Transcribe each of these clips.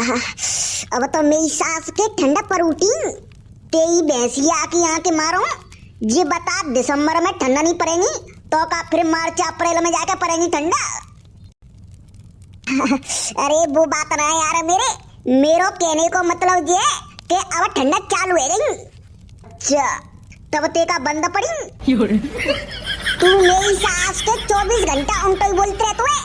अब तो मेरी सास के ठंडा पर उठी तेरी भैंसिया की आके मारो। ये बता दिसंबर में ठंडा नहीं पड़ेगी तो का फिर मार्च अप्रैल में जाकर पड़ेगी ठंडा। अरे वो बात ना यार, मेरो कहने को मतलब ये कि अब ठंडा चालू है गई। अच्छा तब ते का बंद पड़ी। तू मेरी सास के 24 घंटा उल्टा ही बोलते रहते हुए।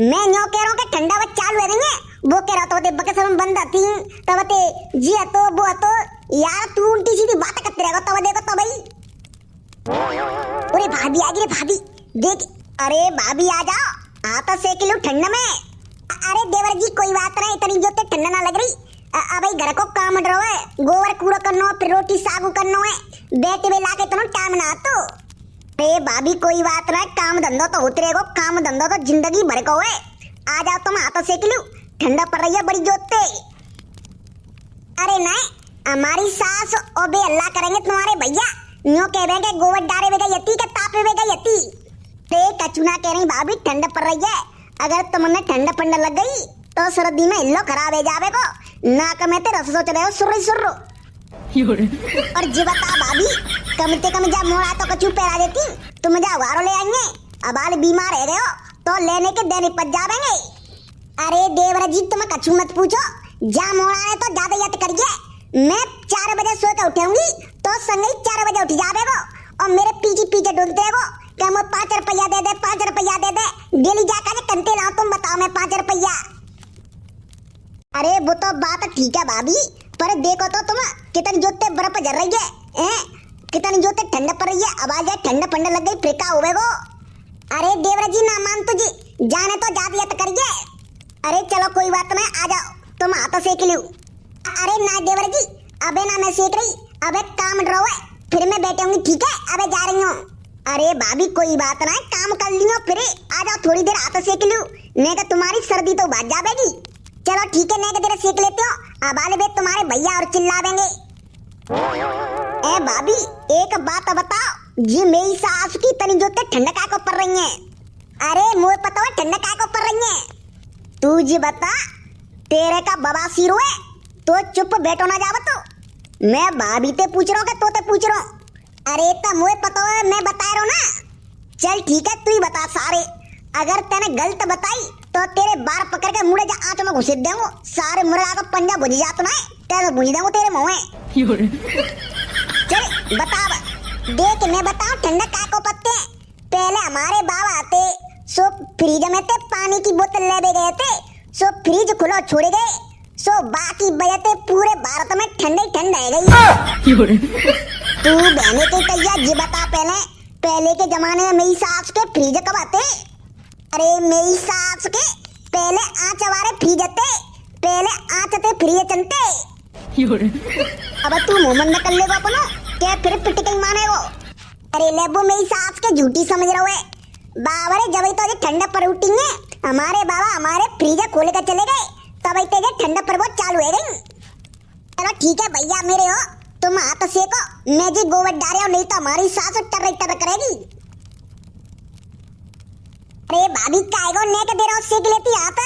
मैं न्यों कह रहा हूँ कि ठंडा वक्त चालू है नहीं, वो कह रहा तो ते बके सब बंद आती तब ते जी तो वो तो यार तू उल्टी सीधी बात करते रहेगा तब देखो तो भाई। अरे भाभी आ गई रे भाभी देख। अरे भाभी आ जाओ आता सेक लो ठंडा में। अरे देवर जी कोई बात नहीं, इतनी जो ते ठंडा ना लग रही। अब भाई घर को काम डरो है, गोबर कूड़ा करना है, फिर रोटी सागू करना है, बेटे में लाके तो टाइम ना तो। अरे भाभी कोई बात ना, काम धंधा तो होते रहेगा, काम धंधा तो जिंदगी भर का है। आ जाओ तुम आता सेक लो, ठंडा पड़ रही है बड़ी जोते। अरे नहीं हमारी सास और बे अल्लाह करेंगे तुम्हारे भैया न्यों कह रहे हैं गोबर डारे बेगा यती का तापे बेगा यती। ते कचुना कह रही भाभी ठंडा पड़ रही है, अगर तुमने ठंडा पंडा लग गई तो सर्दी में इल्लो खराब है जावे को नाक में ते रस सोच रहे हो सुर्री सुर्रो। और जी बता भाभी कमते कम जा मोड़ा तो कचू पैरा देती तुम जा वारो ले आएंगे। अब आल बीमार है गए हो तो लेने के देने पच जावेंगे। अरे देवर जी तुम कचू मत पूछो, जा मोड़ा है तो ज्यादा याद करिए। मैं 4 बजे सो के उठूंगी तो संगे 4 बजे उठ जावेगो और मेरे पीछे पीछे ढूंढते हो कि मैं 5 रुपया दे दे 5 रुपया दे दे। डेली जाकर कंते लाओ तुम बताओ मैं 5 रुपया। अरे वो तो बात ठीक है भाभी, पर देखो तो तुम कितनी जोते बर्फ जल रही है, कितनी जोते ठंडा पड़ रही है। अब आ जाए ठंडा पंडा लग गई फिर क्या होवेगो। अरे देवर जी ना मान तुझे जाने तो जादियत करिए। अरे चलो कोई बात नहीं आ जाओ तुम हाथ सेक लो। अरे ना देवर जी अबे ना मैं सेक रही, अबे काम ड्रो है फिर मैं बैठूंगी ठीक है, अबे जा रही हूँ। अरे भाभी कोई बात ना काम कर लियो फिर आ जाओ थोड़ी देर हाथ सेक लो, नहीं तो तुम्हारी सर्दी तो भाग जाएगी। चलो ठीक है नहीं तो तेरे सेक लेते हो, अब आले बे तुम्हारे भैया और चिल्लावेंगे। ए भाभी एक बात बताओ जी मेरी सास की तनी जोते ठंडा का को पड़ रही है। अरे मुझे पता है ठंडा का को पड़ रही है, तू जी बता तेरे का बवासीर है तो चुप बैठो ना जावत तो। मैं भाभी ते पूछ रहा हूँ तो ते पूछ रहा हूँ। अरे तो मुझे पता है मैं बता रहा हूँ ना। चल ठीक है तू ही बता सारे, अगर तेने गलत बताई तो तेरे बार पकड़ के मुड़े जा आंच में घुस देंगे सारे मुर्गा का पंजा बुझ जा तो ना तेरे बुझ देंगे तेरे मुंह में। चल बता देख मैं बताऊं ठंडा का को पत्ते। पहले हमारे बाबा आते सो फ्रिज में ते पानी की बोतल ले गए थे, सो फ्रिज खुला छोड़े गए, सो बाकी बजते पूरे भारत में ठंडा ही ठंडा है गई। तू बहने के तैयार जी बता पहले के जमाने में मेरी सास के फ्रिज कब आते। अरे मेरी सास के पहले आंच वाले फ्रिज थे, पहले आंच थे फ्रिज चलते। अब तू मोमन न कर लेगो अपनो क्या फिर पिट के मानेगो। अरे लेबो मेरी सास के झूठी समझ रहे है बाबा रे, जब तो ठंडा पर उठेंगे हमारे बाबा हमारे फ्रिज खोल कर चले गए तब तेरे ठंडा पर बहुत चालू है गई। चलो ठीक है भैया मेरे हो तुम हाथ सेको, मैं जी गोबर डारे नहीं तो हमारी सास टर करेगी। अरे भाभी काएगो ने के देरो सेक लेती हाथ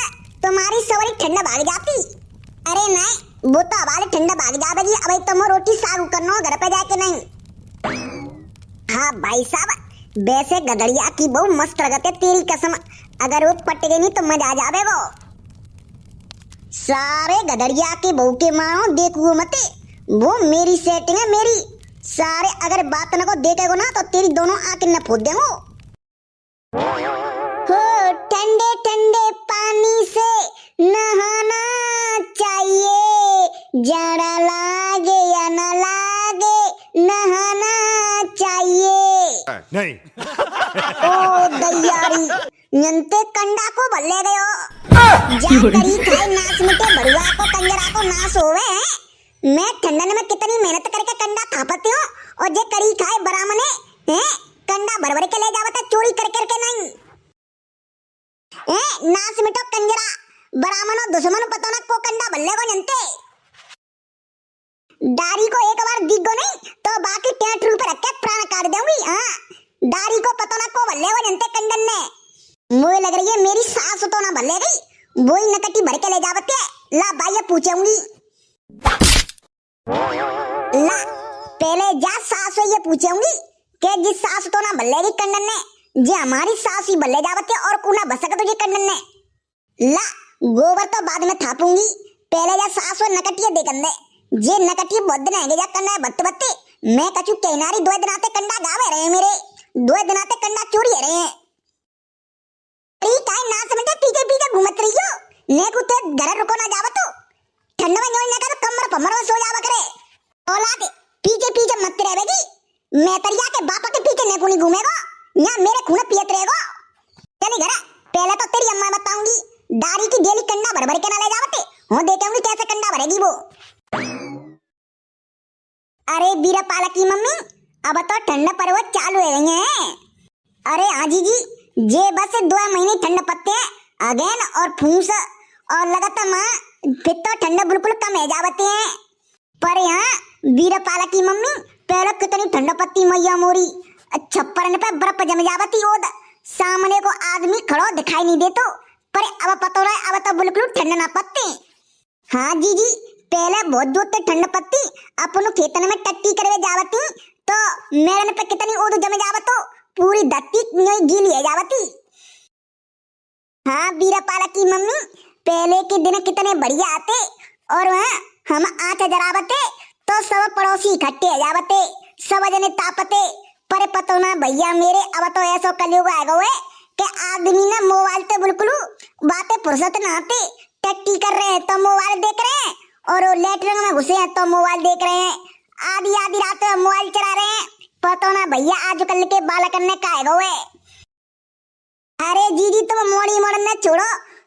तुम्हारी सवारी ठंडा भाग जाती। अरे नहीं वो तो हमारे ठंडा भाग जाएगी, अब तुम रोटी साग करना घर पे जाके नहीं। हाँ भाई साहब वैसे गदड़िया की बहु मस्त लगते तेरी कसम, अगर वो पट गई नहीं तो मजा आ जाएगा। सारे गदड़िया के बहू के मानो देखो मत, वो मेरी सेटिंग है मेरी। सारे अगर बात न को देखेगो ना तो तेरी दोनों आंखें न फूट देंगो। हो ठंडे ठंडे पानी से नहाना चाहिए, जाड़ा लागे या न लागे नहाना चाहिए। नहीं ओ दयारी नंते कंडा को भले गयो जा करी खाए नाच मिटे भरुआ को कंजरा को नाश होवे हैं। मैं ठंडन में कितनी मेहनत करके कंडा थापती हूँ और जे करी खाए बरामने हैं कंडा भर भर के ले जावता चोरी कर करके नहीं। नाच मिटो कंजरा बरामनो दुश्मन पता ना को कंडा भल्ले को जनते। दारी को एक बार दिखो नहीं तो बाकी टेंट रूप रख के प्राण काट दूंगी। हाँ दारी को पता ना को भल्ले को जनते कंडन ने। मुझे लग रही है मेरी सास तो ना भल्ले गई, वही नकटी भर के ले जावते ला भाई पूछूंगी। ला पहले जा सास ये पूछूंगी कि जिस सास तो ना बल्लेगी कंडन ने जे हमारी सास ही बल्ले जावते और कुना बसक तुझे कंडन ने। ला गोबर तो बाद में थापूंगी, पहले जा सास और नकटिया दे कंदे जे नकटिया बद नहेगे जा कंडा बत्त बत्ते मैं कछु कहनारी 2 दिन आते कंडा गावे रहे मेरे 2 दिन आते कंडा चोरी रहे हैं। काय ना समझे पीछे पीछे घूमत रही हो ने कुते घर रुको ना जावत तो ठंड में जोई ना कर कमर पमर में सो जावा करे। औलाद पीछे पीछे मत रहेगी, मैं तरिया के बापा के पीछे ने कोनी घूमेगा या मेरे खून पियत रहेगा। चली घर पहले तो तेरी अम्मा बताऊंगी दारी की डेली कंडा भर भर के ना ले जावते हो देखेंगी कैसे कंडा भरेगी वो। अरे बीरा पाला की मम्मी अब तो ठंड पर्वत चालू है रही है। अरे हाजी जी जे बस 2 महीने ठंड पत्ते अगेन और फूस और लगातार माँ फिर तो ठंड बिल्कुल कम है जावते हैं। पर यहाँ बीरा पाला की मम्मी पहले कितनी ठंड पत्ती मैया मोरी छप्पर पे बर्फ जम जावती ओद सामने को आदमी खड़ो दिखाई नहीं देतो पर अब पता रहा अब तो बिल्कुल ठंड ना पत्ते। हाँ जी जी पहले बहुत दूर तक ठंड पत्ती अपन खेतन में टट्टी करवे जावती तो मेरन पे कितनी ओद जम जावतो पूरी धरती गीली है जावती। हाँ बीरा पाला की मम्मी पहले के दिन कितने बढ़िया आते और वहाँ हम आँच जरावते तो सब पड़ोसी इकट्ठे हो जावते सब जने तापते पर पतो ना भैया मेरे अब तो ऐसा कलयुग आ गए कि आदमी ना मोबाइल तो बिल्कुल बातें फुर्सत ना आते टट्टी कर रहे हैं तो मोबाइल देख रहे हैं और लेटरिन में घुसे हैं तो मोबाइल देख रहे हैं आधी आधी रात में मोबाइल चला रहे हैं। पतो ना भैया आजकल के बालक ने का है। अरे जीजी तुम मोड़ी मोड़ना छोड़ो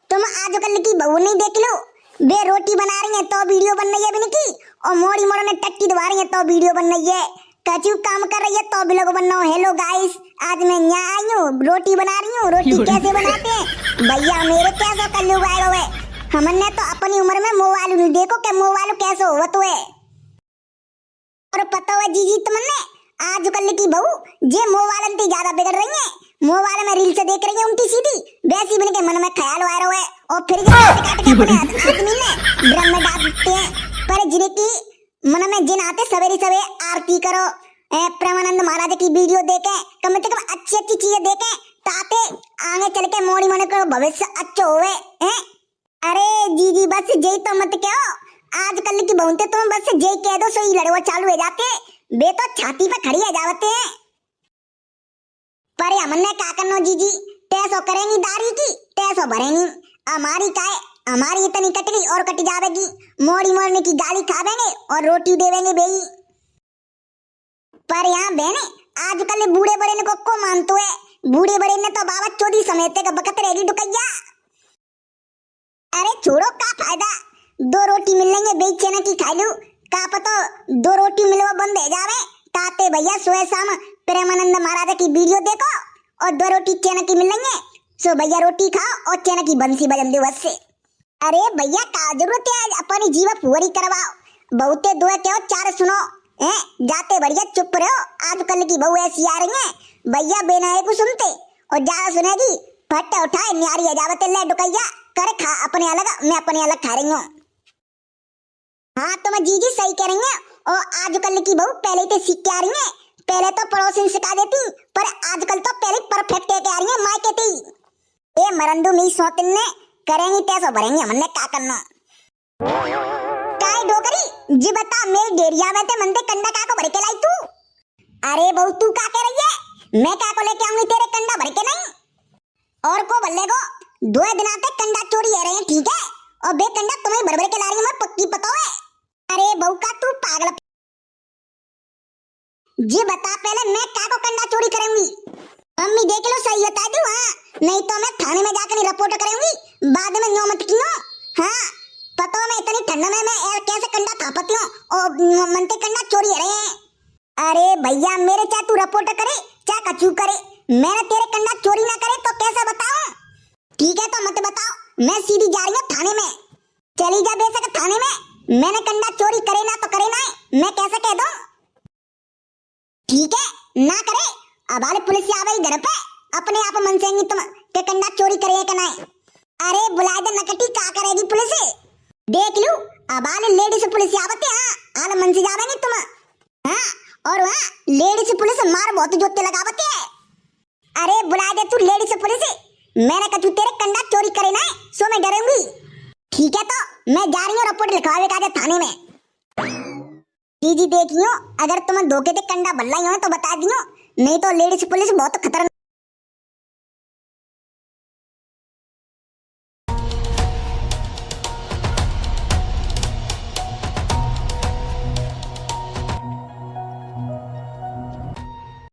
तुम आजकल की बहू नहीं देख लो वे रोटी बना रही है तो वीडियो बन रही है बिन की और मोड़ी मोड़ने टट्टी दबा रही है तो वीडियो बन रही है कचू काम कर रही है तो भी लोग बन रहा हूँ। हेलो गाइस आज मैं यहाँ आई हूँ रोटी बना रही हूँ। रोटी कैसे बनाते हैं भैया मेरे कैसा कल्लू गायब है हमने तो अपनी उम्र में मोबाइल नहीं देखो क्या मोबाइल कैसे हुआ तो है। और पता हुआ जीजी तुमने आजकल की बहू जे मोबाइल से ज्यादा बिगड़ रही है मोबाइल में रील से देख रही है उल्टी सीधी वैसी बन के मन में ख्याल आ रहा है और फिर काट के अपने आदमी ने ड्रम में डाल देते हैं। पर जिनकी मन में जिन आते सवेरे सवेरे आरती करो प्रेमानंद महाराज की वीडियो देखे कम से कम अच्छी अच्छी चीजें देखे ताते आगे चल के मोड़ी मन को भविष्य अच्छा होवे हैं। अरे जीजी बस जय तो मत कहो आजकल की बहुते तुम बस जय कह दो सही लड़वा चालू हो जाते बे तो छाती पे खड़ी आ जाते हैं। पर हमने क्या करना जीजी तैसो करेंगी दारी की तैसो भरेंगी हमारी काय हमारी इतनी कट गई और कट जावेगी मोड़ी मोड़ने की गाली खावेंगे और रोटी देवेंगे बेई। पर यहाँ बहने आजकल बूढ़े बड़े ने को मानतो है बूढ़े बड़े ने तो बाबा चोरी समेटे का बकत रहेगी डुकैया। अरे छोड़ो का फायदा 2 रोटी मिलेंगे बेई चना की खा लू का पता 2 रोटी मिलवा बंद हो जावे ताते भैया सुबह शाम प्रेमानंद महाराज की वीडियो देखो और 2 रोटी चना की मिलेंगे सो भैया रोटी खाओ और चना की बंसी बजम दो बस से। अरे भैया का जरूरत है अपनी जीवा पूरी करवाओ बहुते दो क्या 4 सुनो हैं जाते बढ़िया चुप रहो आजकल की बहू ऐसी आ रही है भैया बिना को सुनते और जा सुनेगी फट उठाए न्यारी जावते ले डुकैया करे खा अपने अलग मैं अपने अलग खा रही हूँ। हाँ तुम जीजी सही कह रही है और आजकल की बहू पहले तो सीख के आ रही है पहले तो पड़ोसी सिखा देती पर आजकल तो पहले परफेक्ट है आ रही है माँ कहती ए मरंदू मी सोतिन ने करेंगी तैसो भरेंगे हमने क्या करना काय डोकरी जी बता मेरे डेरिया में ते मंदे कंडा का को भर के लाई तू। अरे बहू तू क्या कह रही है मैं क्या को लेके आऊंगी तेरे कंडा भर के नहीं और को बल्ले को 2 दिन आते कंडा चोरी है रहे ठीक है और बे कंडा तुम्हें भर भर के ला रही है पक्की पता है। अरे बहू का तू पागल जी बता पहले मैं क्या को कंडा चोरी करूंगी मम्मी देख लो सही बता दूं हाँ नहीं तो मैं थाने में जाकर रिपोर्ट करूंगी बाद में नो मत कियो। हाँ पता मैं इतनी ठंड में मैं कैसे कंडा थापती हूँ और मनते कंडा चोरी है रहे हैं। अरे भैया मेरे चाहे तू रिपोर्ट करे चाहे कचू करे मैंने तेरे कंडा चोरी ना करे तो कैसे बताऊं ठीक है तो मत बताओ मैं सीधी जा रही हूँ थाने में चली जा बेशक थाने में मैंने कंडा चोरी करे ना तो करे ना मैं कैसे कह दूं ठीक है ना करे अब वाले पुलिस आ गई घर पे अपने आप मनसेंगी तुम के कंडा चोरी करे कि नहीं। अरे बुला दे नकटी क्या करेगी पुलिस देख लू अब आले लेडीज पुलिस आवते हाँ आल मन से जावेंगे तुम हाँ और वहाँ लेडीज पुलिस मार बहुत जोते लगावते है। अरे बुला दे तू लेडीज पुलिस मैंने कहा तू तेरे कंडा चोरी करे ना सो मैं डरूंगी। ठीक है तो मैं जा रही हूँ रिपोर्ट लिखवावे का थाने में। जी देखियो अगर तुम्हें धोखे से कंडा बल्ला हो तो बता दियो नहीं तो लेडीज पुलिस बहुत खतरनाक